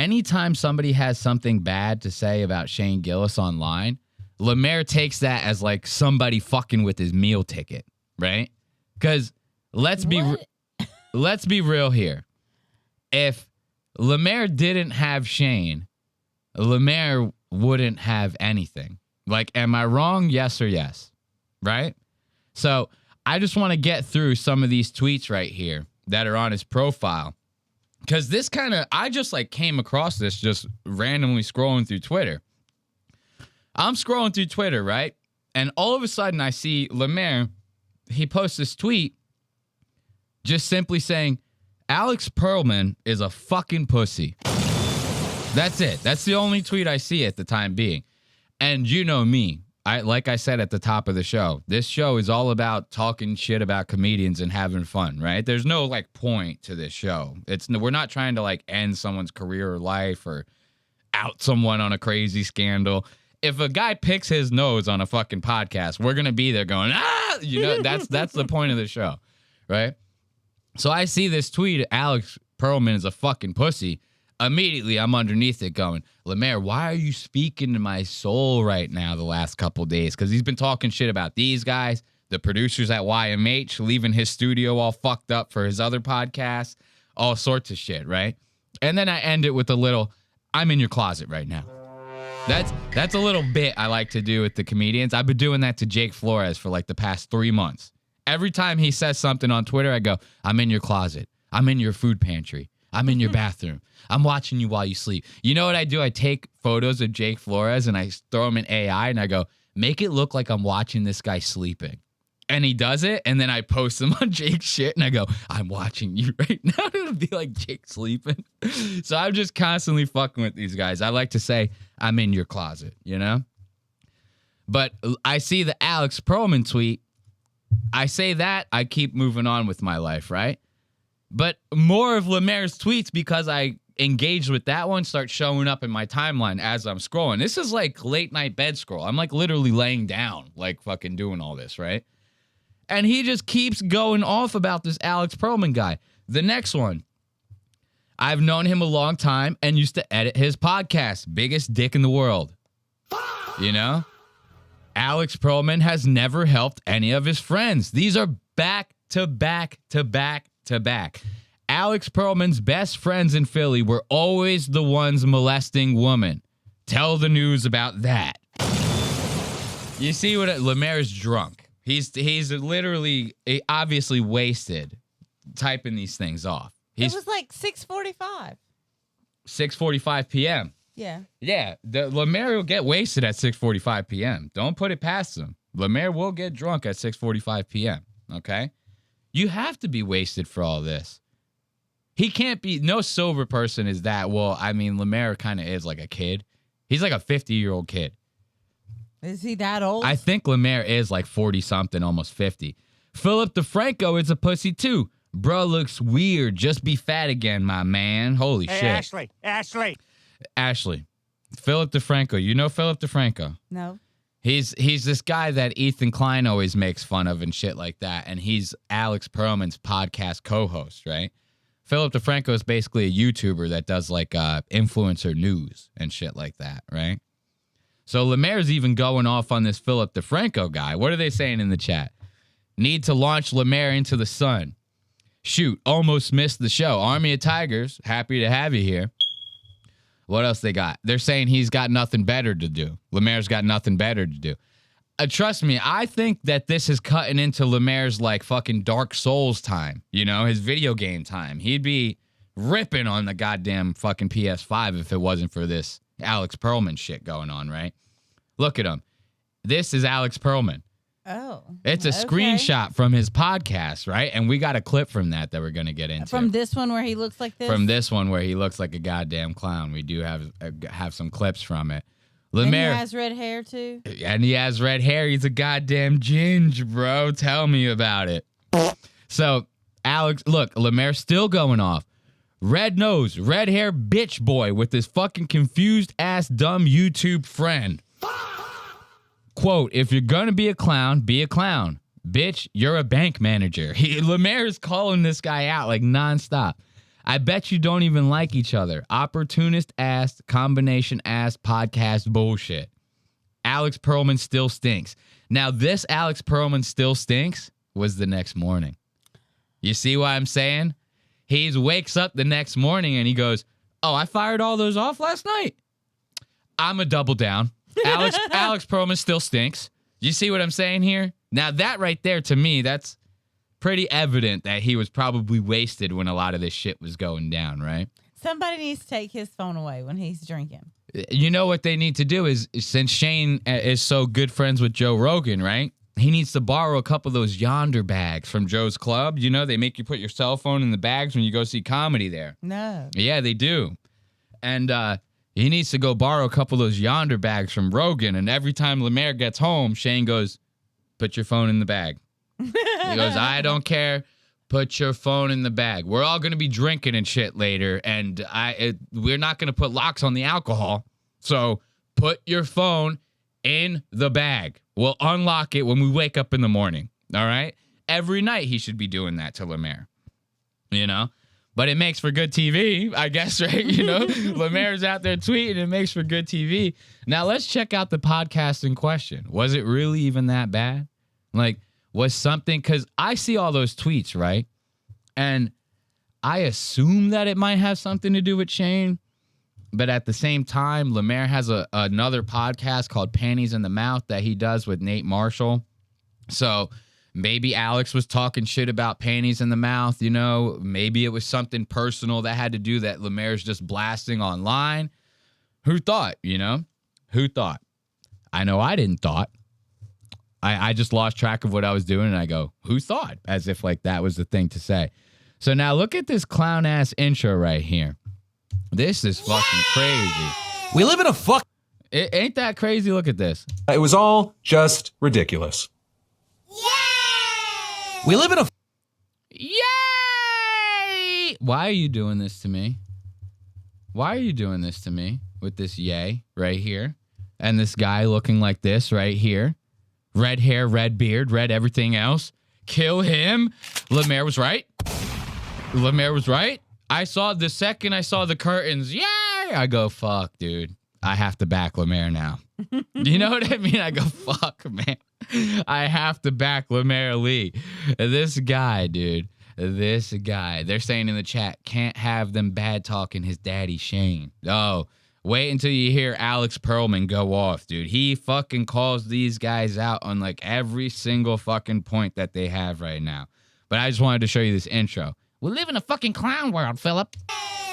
anytime somebody has something bad to say about Shane Gillis online, Lemaire takes that as like somebody fucking with his meal ticket, right? Because let's be real here. If Lemaire didn't have Shane, Lemaire wouldn't have anything. Like, am I wrong? Yes or yes, right? So I just want to get through some of these tweets right here that are on his profile. Because this kind of, I just like came across this just randomly scrolling through Twitter. I'm scrolling through Twitter, right? And all of a sudden I see Lemaire, he posts this tweet just simply saying, Alex Perlman is a fucking pussy. That's it. That's the only tweet I see at the time being. And you know me. Like I said at the top of the show, this show is all about talking shit about comedians and having fun, right? There's no like point to this show. We're not trying to like end someone's career or life or out someone on a crazy scandal. If a guy picks his nose on a fucking podcast, we're gonna be there going, ah, you know, that's the point of the show, right? So I see this tweet, Alex Perlman is a fucking pussy. Immediately, I'm underneath it going, Lemaire, why are you speaking to my soul right now the last couple days? Because he's been talking shit about these guys, the producers at YMH, leaving his studio all fucked up for his other podcasts, all sorts of shit, right? And then I end it with a little, I'm in your closet right now. That's a little bit I like to do with the comedians. I've been doing that to Jake Flores for like the past 3 months. Every time he says something on Twitter, I go, I'm in your closet. I'm in your food pantry. I'm in your bathroom. I'm watching you while you sleep. You know what I do? I take photos of Jake Flores and I throw them in AI and I go, make it look like I'm watching this guy sleeping. And he does it. And then I post them on Jake's shit and I go, I'm watching you right now. It'll be like Jake sleeping. So I'm just constantly fucking with these guys. I like to say, I'm in your closet, you know? But I see the Alex Perlman tweet. I say that, I keep moving on with my life, right? But more of Lemaire's tweets, because I engaged with that one, start showing up in my timeline as I'm scrolling. This is like late night bed scroll. I'm like literally laying down, like fucking doing all this, right? And he just keeps going off about this Alex Perlman guy. The next one, I've known him a long time and used to edit his podcast, Biggest Dick in the World. You know? Alex Perlman has never helped any of his friends. These are back to back to back to back. Alex Perlman's best friends in Philly were always the ones molesting women. Tell the news about that. You see what Lemaire's drunk. He's literally obviously wasted typing these things off. It was like 6:45. 6:45 p.m. Yeah. Yeah, Lemaire will get wasted at 6:45 p.m. Don't put it past him. Lemaire will get drunk at 6:45 p.m., okay? You have to be wasted for all this. He can't be, no sober person is that. Well, I mean, Lemaire kind of is like a kid. He's like a 50-year-old kid. Is he that old? I think Lemaire is like 40-something, almost 50. Philip DeFranco is a pussy too. Bruh looks weird. Just be fat again, my man. Holy shit. Ashley. Philip DeFranco. You know Philip DeFranco? No. He's this guy that Ethan Klein always makes fun of and shit like that. And he's Alex Perlman's podcast co-host, right? Philip DeFranco is basically a YouTuber that does like influencer news and shit like that, right? So Lemaire's even going off on this Philip DeFranco guy. What are they saying in the chat? Need to launch Lemaire into the sun. Shoot, almost missed the show. Army of Tigers, happy to have you here. What else they got? They're saying he's got nothing better to do. Lemaire's got nothing better to do. Trust me, I think that this is cutting into Lemaire's like fucking Dark Souls time, you know, his video game time. He'd be ripping on the goddamn fucking PS5 if it wasn't for this Alex Perlman shit going on, right? Look at him. This is Alex Perlman. Oh. It's a screenshot from his podcast, right? And we got a clip from that we're going to get into. From this one where he looks like this? From this one where he looks like a goddamn clown. We do have some clips from it. Lemaire, and he has red hair, too? And he has red hair. He's a goddamn ginge, bro. Tell me about it. So, Alex, look, Lemaire's still going off. Red nose, red hair bitch boy with this fucking confused ass dumb YouTube friend. Quote, if you're gonna be a clown, be a clown. Bitch, you're a bank manager. Lemaire is calling this guy out like nonstop. I bet you don't even like each other. Opportunist ass, combination ass, podcast bullshit. Alex Pearlman still stinks. Now, this Alex Pearlman still stinks was the next morning. You see what I'm saying? He wakes up the next morning and he goes, oh, I fired all those off last night. I'm a double down. Alex Pearlman still stinks. You see what I'm saying here? Now, that right there, to me, that's pretty evident that he was probably wasted when a lot of this shit was going down, right? Somebody needs to take his phone away when he's drinking. You know what they need to do is, since Shane is so good friends with Joe Rogan, right? He needs to borrow a couple of those Yonder bags from Joe's Club. You know, they make you put your cell phone in the bags when you go see comedy there. No. Yeah, they do. And he needs to go borrow a couple of those Yonder bags from Rogan. And every time Lemaire gets home, Shane goes, put your phone in the bag. He goes, I don't care. Put your phone in the bag. We're all going to be drinking and shit later. And we're not going to put locks on the alcohol. So put your phone in the bag. We'll unlock it when we wake up in the morning. All right? Every night he should be doing that to Lemaire. You know? But it makes for good TV, I guess, right? You know? Lemaire's out there tweeting. It makes for good TV. Now, let's check out the podcast in question. Was it really even that bad? Like, was something... Because I see all those tweets, right? And I assume that it might have something to do with Shane. But at the same time, Lemaire has another podcast called Panties in the Mouth that he does with Nate Marshall. So maybe Alex was talking shit about panties in the mouth, you know. Maybe it was something personal that had to do that Lemaire's just blasting online. Who thought, you know? Who thought? I know I didn't thought. I just lost track of what I was doing, and I go, who thought? As if, like, that was the thing to say. So now look at this clown-ass intro right here. This is fucking crazy. We live in a Ain't that crazy? Look at this. It was all just ridiculous. We live in a Yay! Why are you doing this to me? Why are you doing this to me with this yay right here? And this guy looking like this right here. Red hair, red beard, red everything else. Kill him. Lemaire was right. Lemaire was right. I saw the second I saw the curtains. Yay! I go, fuck, dude. I have to back Lemaire now. You know what I mean? I go, fuck, man. I have to back Lemaire Lee. This guy, dude. This guy. They're saying in the chat, can't have them bad talking his daddy Shane. Oh, wait until you hear Alex Pearlman go off, dude. He fucking calls these guys out on like every single fucking point that they have right now. But I just wanted to show you this intro. We live in a fucking clown world, Philip.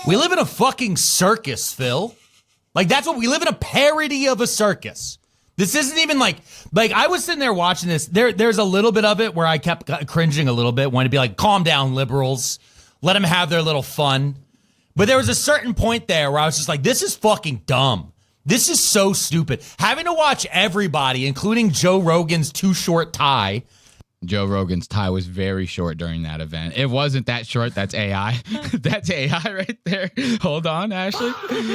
We live in a fucking circus, Phil. Like, that's what we live in, a parody of a circus. This isn't even like I was sitting there watching this. There's a little bit of it where I kept cringing a little bit, wanted to be like, calm down, liberals. Let them have their little fun. But there was a certain point there where I was just like, this is fucking dumb. This is so stupid. Having to watch everybody, including Joe Rogan's too short tie. Joe Rogan's tie was very short during that event. It wasn't that short. That's AI. That's AI right there. Hold on, Ashley.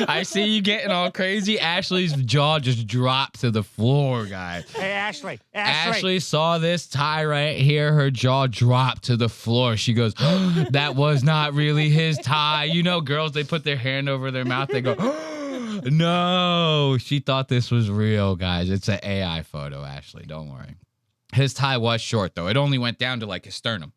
I see you getting all crazy. Ashley's jaw just dropped to the floor, guys. Hey, Ashley. Ashley saw this tie right here. Her jaw dropped to the floor. She goes, oh, that was not really his tie. You know, girls, they put their hand over their mouth. They go, oh, no. She thought this was real, guys. It's an AI photo, Ashley. Don't worry. His tie was short, though. It only went down to, like, his sternum.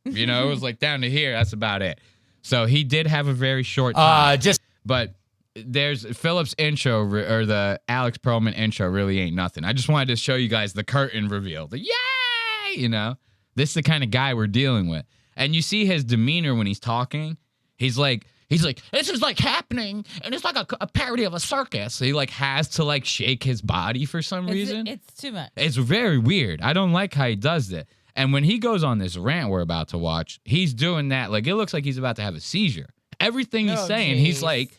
You know, it was, like, down to here. That's about it. So he did have a very short tie. But there's Philip's intro, or the Alex Pearlman intro really ain't nothing. I just wanted to show you guys the curtain reveal. The yay! You know? This is the kind of guy we're dealing with. And you see his demeanor when he's talking. He's like, this is like happening, and it's like a parody of a circus. So he like has to like shake his body for some reason. It's too much. It's very weird. I don't like how he does that. And when he goes on this rant we're about to watch, he's doing that like it looks like he's about to have a seizure. Everything he's saying, he's like,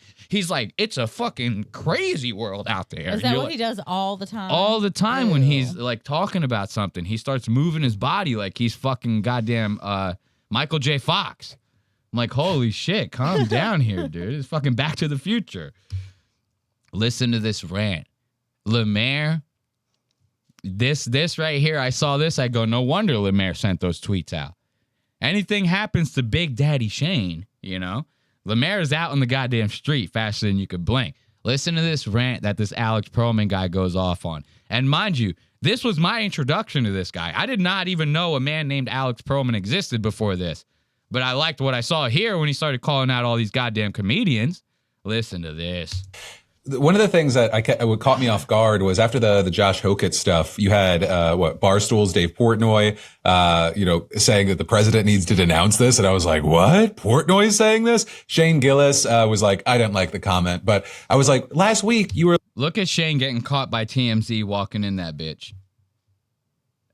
it's a fucking crazy world out there. Is that what he does all the time? All the time. When he's like talking about something, he starts moving his body like he's fucking goddamn Michael J. Fox. I'm like, holy shit, calm down here, dude. It's fucking Back to the Future. Listen to this rant. Lemaire, this right here, I saw this, I go, no wonder Lemaire sent those tweets out. Anything happens to Big Daddy Shane, you know, Lemaire is out on the goddamn street faster than you could blink. Listen to this rant that this Alex Perlman guy goes off on. And mind you, this was my introduction to this guy. I did not even know a man named Alex Perlman existed before this. But I liked what I saw here when he started calling out all these goddamn comedians. Listen to this. One of the things that what caught me off guard was after the Josh Hokett stuff, you had, Barstool's Dave Portnoy, saying that the president needs to denounce this. And I was like, what? Portnoy's saying this? Shane Gillis, was like, I didn't like the comment, but I was like, last week you were. Look at Shane getting caught by TMZ walking in that bitch.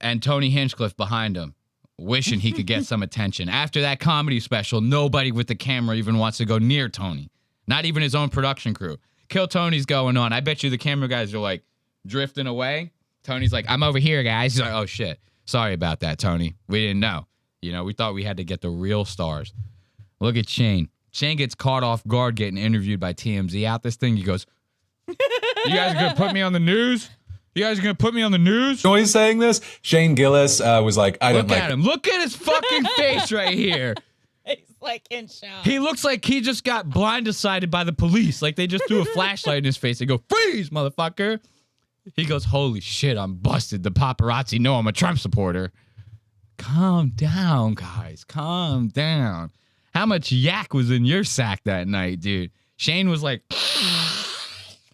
And Tony Hinchcliffe behind him, wishing he could get some attention. After that comedy special, nobody with the camera even wants to go near Tony. Not even his own production crew. Kill Tony's going on. I bet you the camera guys are like drifting away. Tony's like, I'm over here, guys. He's like, oh shit. Sorry about that, Tony. We didn't know. We thought we had to get the real stars. Look at Shane. Shane gets caught off guard getting interviewed by TMZ out this thing. He goes, you guys are going to put me on the news? You guys are going to put me on the news? Noise saying this. Shane Gillis, was like, I didn't like. Look at him. Look at his fucking face right here. He's like in shock. He looks like he just got blindsided by the police. Like they just threw a flashlight in his face. They go, freeze, motherfucker. He goes, holy shit, I'm busted. The paparazzi know I'm a Trump supporter. Calm down, guys. Calm down. How much yak was in your sack that night, dude? Shane was like,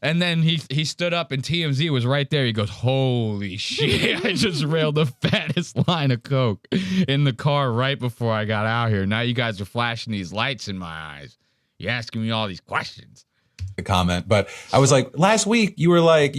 and then he stood up and TMZ was right there. He goes, holy shit, I just railed the fattest line of coke in the car right before I got out here. Now you guys are flashing these lights in my eyes. You're asking me all these questions. The comment, but I was like, last week you were like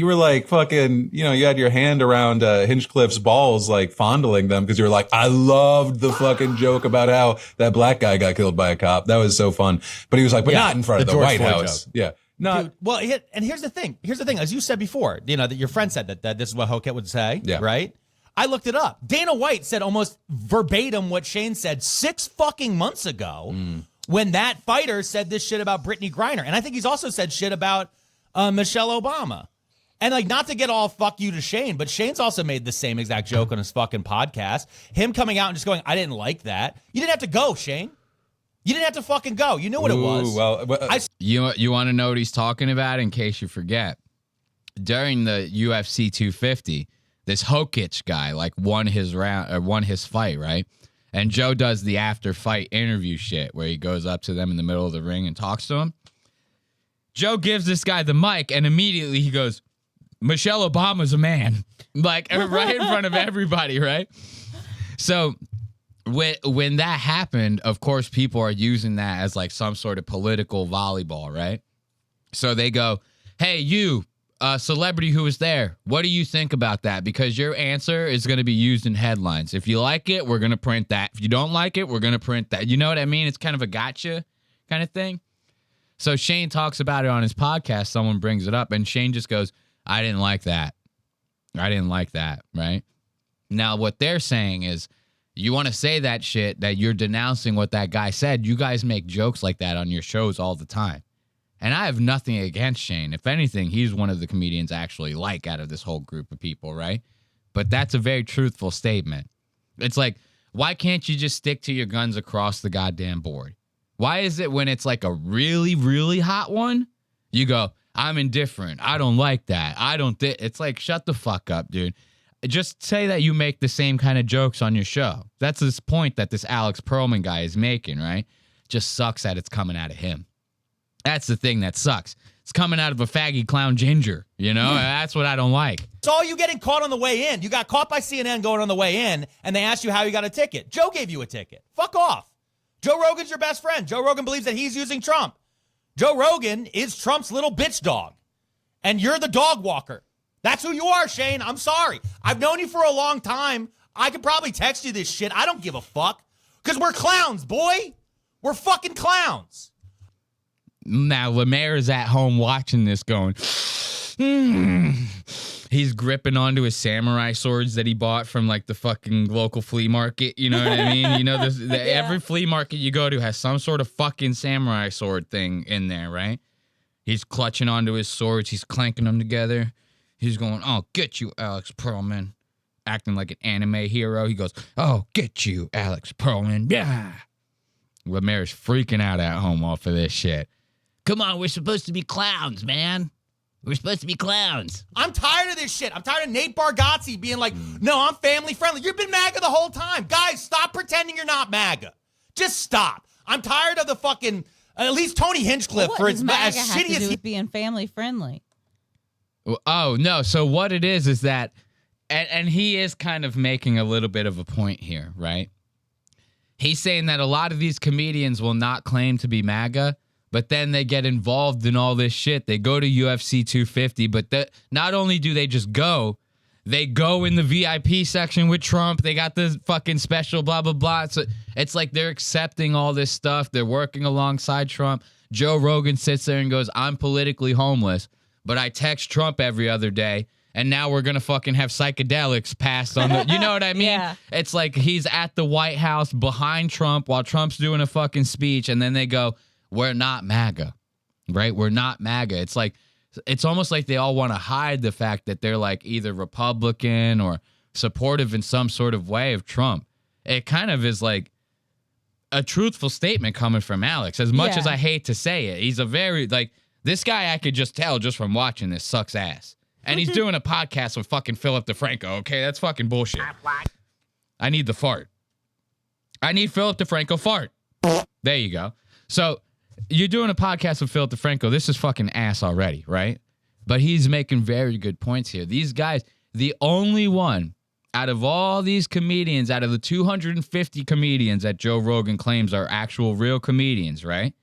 fucking, you had your hand around Hinchcliffe's balls, like fondling them because you were like, I loved the fucking joke about how that black guy got killed by a cop. That was so fun. But he was like, but not in front of the White House. Joke. Yeah. No. Dude, well, and here's the thing. As you said before, that your friend said that this is what Hokett would say, right? I looked it up. Dana White said almost verbatim what Shane said 6 fucking months ago when that fighter said this shit about Brittany Griner. And I think he's also said shit about Michelle Obama. And like, not to get all fuck you to Shane, but Shane's also made the same exact joke on his fucking podcast. Him coming out and just going, I didn't like that. You didn't have to go, Shane. You didn't have to fucking go. You knew what it was. Well, you want to know what he's talking about in case you forget? During the UFC 250, this Hokich guy won his fight, right? And Joe does the after fight interview shit where he goes up to them in the middle of the ring and talks to him. Joe gives this guy the mic and immediately he goes, Michelle Obama's a man. Right in front of everybody, right? So when that happened, of course, people are using that as some sort of political volleyball, right? So they go, hey, you, celebrity who was there, what do you think about that? Because your answer is going to be used in headlines. If you like it, we're going to print that. If you don't like it, we're going to print that. You know what I mean? It's kind of a gotcha kind of thing. So Shane talks about it on his podcast. Someone brings it up, and Shane just goes, I didn't like that. I didn't like that, right? Now, what they're saying is, you want to say that shit, that you're denouncing what that guy said. You guys make jokes like that on your shows all the time. And I have nothing against Shane. If anything, he's one of the comedians I actually like out of this whole group of people, right? But that's a very truthful statement. It's like, why can't you just stick to your guns across the goddamn board? Why is it when it's like a really, really hot one, you go, I'm indifferent. I don't like that. It's like, shut the fuck up, dude. Just say that you make the same kind of jokes on your show. That's this point that this Alex Perlman guy is making, right? Just sucks that it's coming out of him. That's the thing that sucks. It's coming out of a faggy clown ginger, That's what I don't like. It's all you getting caught on the way in. You got caught by CNN going on the way in, and they asked you how you got a ticket. Joe gave you a ticket. Fuck off. Joe Rogan's your best friend. Joe Rogan believes that he's using Trump. Joe Rogan is Trump's little bitch dog, and you're the dog walker. That's who you are, Shane. I'm sorry. I've known you for a long time. I could probably text you this shit. I don't give a fuck. Because we're clowns, boy. We're fucking clowns. Now, Lemaire is at home watching this going, He's gripping onto his samurai swords that he bought from the fucking local flea market. You know what I mean? Every flea market you go to has some sort of fucking samurai sword thing in there, right? He's clutching onto his swords. He's clanking them together. He's going, oh, get you, Alex Perlman. Acting like an anime hero. He goes, oh, get you, Alex Perlman. Yeah. Lemaire's freaking out at home off of this shit. Come on, we're supposed to be clowns, man. We're supposed to be clowns. I'm tired of this shit. I'm tired of Nate Bargatze being like, no, I'm family friendly. You've been MAGA the whole time. Guys, stop pretending you're not MAGA. Just stop. I'm tired of the fucking, at least Tony Hinchcliffe, What for does as MAGA have shitty to as do he with being family friendly? Oh, no. So what it is that, and he is kind of making a little bit of a point here, right? He's saying that a lot of these comedians will not claim to be MAGA, but then they get involved in all this shit. They go to UFC 250, but not only do they just go, they go in the VIP section with Trump. They got the fucking special blah, blah, blah. So it's like they're accepting all this stuff. They're working alongside Trump. Joe Rogan sits there and goes, I'm politically homeless, but I text Trump every other day. And now we're going to fucking have psychedelics passed on the, you know what I mean? Yeah. It's like he's at the White House behind Trump while Trump's doing a fucking speech. And then they go, we're not MAGA, right? We're not MAGA. It's like, it's almost like they all want to hide the fact that they're like either Republican or supportive in some sort of way of Trump. It kind of is like a truthful statement coming from Alex. As much as I hate to say it, he's a very, like, this guy I could just tell just from watching this sucks ass. And he's doing a podcast with fucking Philip DeFranco, okay? That's fucking bullshit. I need the fart. I need Philip DeFranco fart. There you go. So you're doing a podcast with Philip DeFranco. This is fucking ass already, right? But he's making very good points here. These guys, the only one out of all these comedians, out of the 250 comedians that Joe Rogan claims are actual real comedians, right?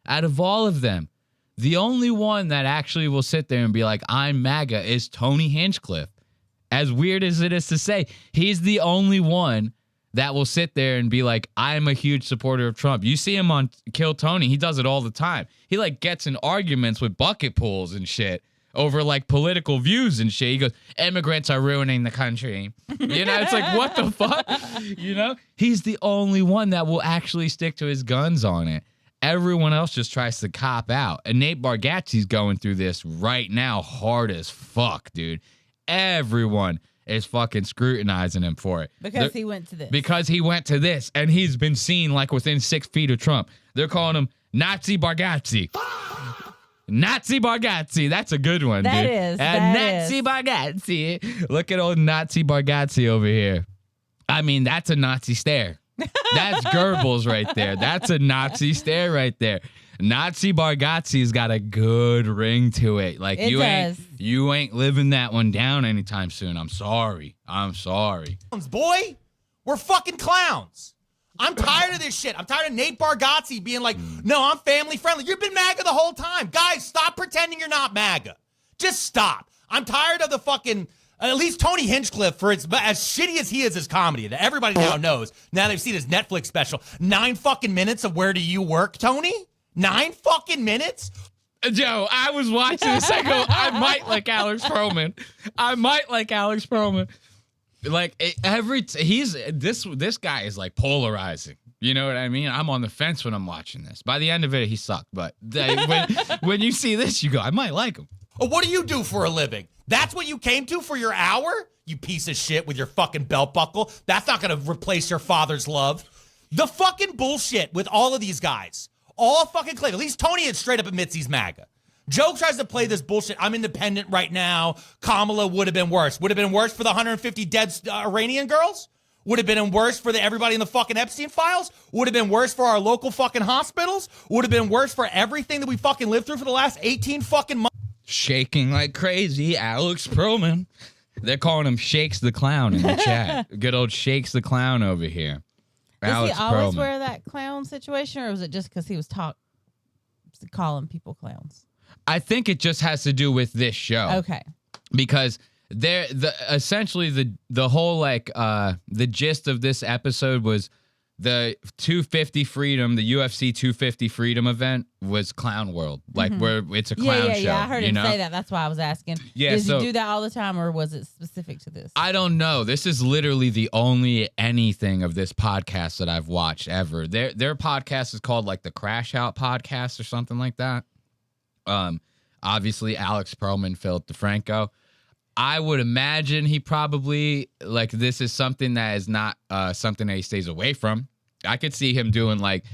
Out of all of them, the only one that actually will sit there and be like, I'm MAGA is Tony Hinchcliffe. As weird as it is to say, he's the only one that will sit there and be like, I'm a huge supporter of Trump. You see him on Kill Tony. He does it all the time. He like gets in arguments with bucket pools and shit over like political views and shit. He goes, immigrants are ruining the country. You know, it's like, what the fuck? You know, he's the only one that will actually stick to his guns on it. Everyone else just tries to cop out. And Nate Bargatze's going through this right now hard as fuck, dude. Everyone is fucking scrutinizing him for it. Because he went to this. Because he went to this, and he's been seen like within 6 feet of Trump. They're calling him Nazi Bargatze. Nazi Bargatze. That's a good one, That dude. is. That Nazi is. Bargatze. Look at old Nazi Bargatze over here. I mean, that's a Nazi stare. That's Goebbels right there. That's a Nazi stare right there. Nazi Bargatze's got a good ring to it. Like It does. you ain't living that one down anytime soon. I'm sorry. boy, we're fucking clowns. I'm tired of this shit. I'm tired of Nate Bargatze being like, no, I'm family friendly. You've been MAGA the whole time. Guys, stop pretending you're not MAGA. Just stop. I'm tired of the fucking, at least Tony Hinchcliffe, for as shitty as he is as comedy, that everybody now knows, now they've seen his Netflix special, 9 fucking minutes of Where Do You Work, Tony? 9 fucking minutes? Joe, I was watching this. I go, I might like Alex Perlman. Like this guy is like polarizing. You know what I mean? I'm on the fence when I'm watching this. By the end of it, he sucked. But when you see this, you go, I might like him. Oh, what do you do for a living? That's what you came to for your hour? You piece of shit with your fucking belt buckle. That's not going to replace your father's love. The fucking bullshit with all of these guys. All fucking claim. At least Tony had straight up admits he's MAGA. Joe tries to play this bullshit. I'm independent right now. Kamala would have been worse. Would have been worse for the 150 dead Iranian girls? Would have been worse for everybody in the fucking Epstein files? Would have been worse for our local fucking hospitals? Would have been worse for everything that we fucking lived through for the last 18 fucking months? Shaking like crazy, Alex Perlman. They're calling him Shakes the Clown in the chat. Good old Shakes the Clown over here. Does Alex he always Perlman. wear that clown situation, or was it just because he was calling people clowns? I think it just has to do with this show. Okay. Because essentially the whole like the gist of this episode was the 250 Freedom, the UFC 250 Freedom event was Clown World, like where it's a clown show. Yeah. I heard him know? say that. That's why I was asking. Yeah, Does so- he do that all the time, or was it specific to this? I don't know. This is literally the only anything of this podcast that I've watched ever. Their podcast is called like the Crash Out Podcast or something like that. Obviously Alex Perlman, Philip DeFranco. I would imagine he probably like this is something that is not something that he stays away from. I could see him doing like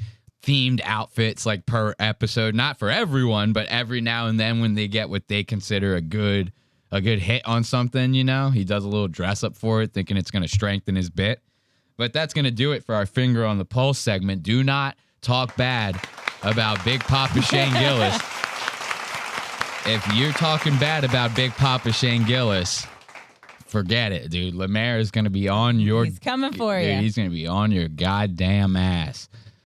themed outfits like per episode. Not for everyone, but every now and then when they get what they consider a good hit on something, you know, he does a little dress up for it, thinking it's going to strengthen his bit. But that's going to do it for our Finger on the Pulse segment. Do not talk bad about Big Papa Shane Gillis. If you're talking bad about Big Papa Shane Gillis, forget it, dude. Lemaire is going to be on your... He's coming for dude, you. He's going to be on your goddamn ass.